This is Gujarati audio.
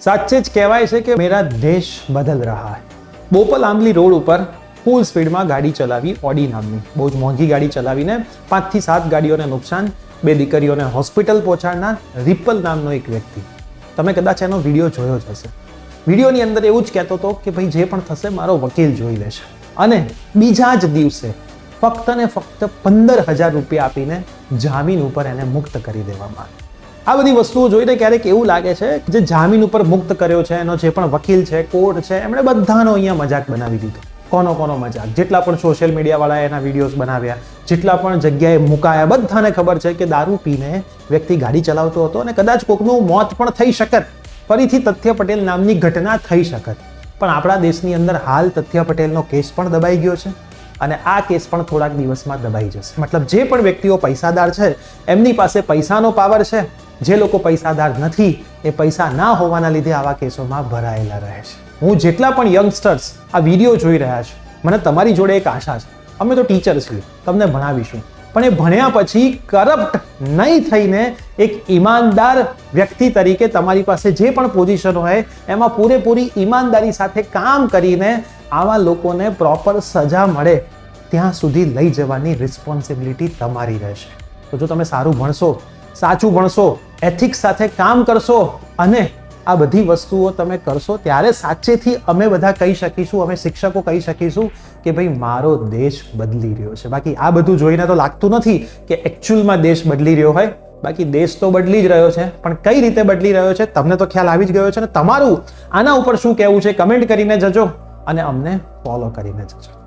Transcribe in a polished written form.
સાચે જ કહેવાય છે કે મેરા દેશ બદલ રહા હૈ. બોપલ આંબલી રોડ ઉપર ફૂલ સ્પીડમાં ગાડી ચલાવી, ઓડી નામની બહુ જ મોંઘી ગાડી ચલાવીને 5 થી 7 ગાડીઓને નુકસાન, 2 દીકરીઓને હોસ્પિટલ પહોંચાડનાર રિપલ નામનો એક વ્યક્તિ. તમે કદાચ એનો વિડીયો જોયો જ હશે. વિડીયોની અંદર એવું જ કહેતો હતો કે ભાઈ જે પણ થશે મારો વકીલ જોઈ લેશે, અને બીજા જ દિવસે ફક્ત ને ફક્ત 15,000 રૂપિયા આપીને જામીન ઉપર એને મુક્ત કરી દેવામાં આવ્યો. આ બધી વસ્તુઓ જોઈને ક્યારેક એવું લાગે છે કે જે જામીન ઉપર મુક્ત કર્યો છે એનો જે પણ વકીલ છે, કોર્ટ છે, એમણે બધાનો અહીંયા મજાક બનાવી દીધો. કોનો મજાક? જેટલા પણ સોશિયલ મીડિયાવાળાએ એના વિડીયોઝ બનાવ્યા, જેટલા પણ જગ્યાએ મુકાયા, બધાને ખબર છે કે દારૂ પીને વ્યક્તિ ગાડી ચલાવતો હતો અને કદાચ કોકનું મોત પણ થઈ શકત, ફરીથી તથ્ય પટેલ નામની ઘટના થઈ શકત. પણ આપણા દેશની અંદર હાલ તથ્ય પટેલનો કેસ પણ દબાઈ ગયો છે અને આ કેસ પણ થોડાક દિવસમાં દબાઈ જશે. મતલબ જે પણ વ્યક્તિઓ પૈસાદાર છે એમની પાસે પૈસાનો પાવર છે, જે લોકો પૈસાદાર નથી એ પૈસા ના હોવાના લીધે આવા કેસોમાં ભરાયેલા રહે છે. હું જેટલા પણ યંગસ્ટર્સ આ વિડીયો જોઈ રહ્યા છે, મને તમારી જોડે એક આશા છે. અમે તો ટીચર છીએ, તમને ભણાવીશું, પણ એ ભણ્યા પછી કરપ્ટ નહીં થઈને એક ઈમાનદાર વ્યક્તિ તરીકે તમારી પાસે જે પણ પોઝિશન હોય એમાં પૂરેપૂરી ઈમાનદારી સાથે કામ કરીને આવા લોકોને પ્રોપર સજા મળે ત્યાં સુધી લઈ જવાની રિસ્પોન્સિબિલિટી તમારી રહેશે. તો જો તમે સારું ભણશો, સાચું ભણશો, એથિક્સ સાથે કામ કરશો અને આ બધી વસ્તુઓ તમે કરશો, ત્યારે સાચેથી અમે બધા કહી શકીશું, અમે શિક્ષકો કહી શકીશું કે ભાઈ મારો દેશ બદલી રહ્યો છે. બાકી આ બધું જોઈને તો લાગતું નથી કે એકચ્યુઅલમાં દેશ બદલી રહ્યો હોય. બાકી દેશ તો બદલી જ રહ્યો છે, પણ કઈ રીતે બદલી રહ્યો છે તમને તો ખ્યાલ આવી જ ગયો છે ને. તમારું આના ઉપર શું કહેવું છે કમેન્ટ કરીને જજો અને અમને ફોલો કરીને જજો.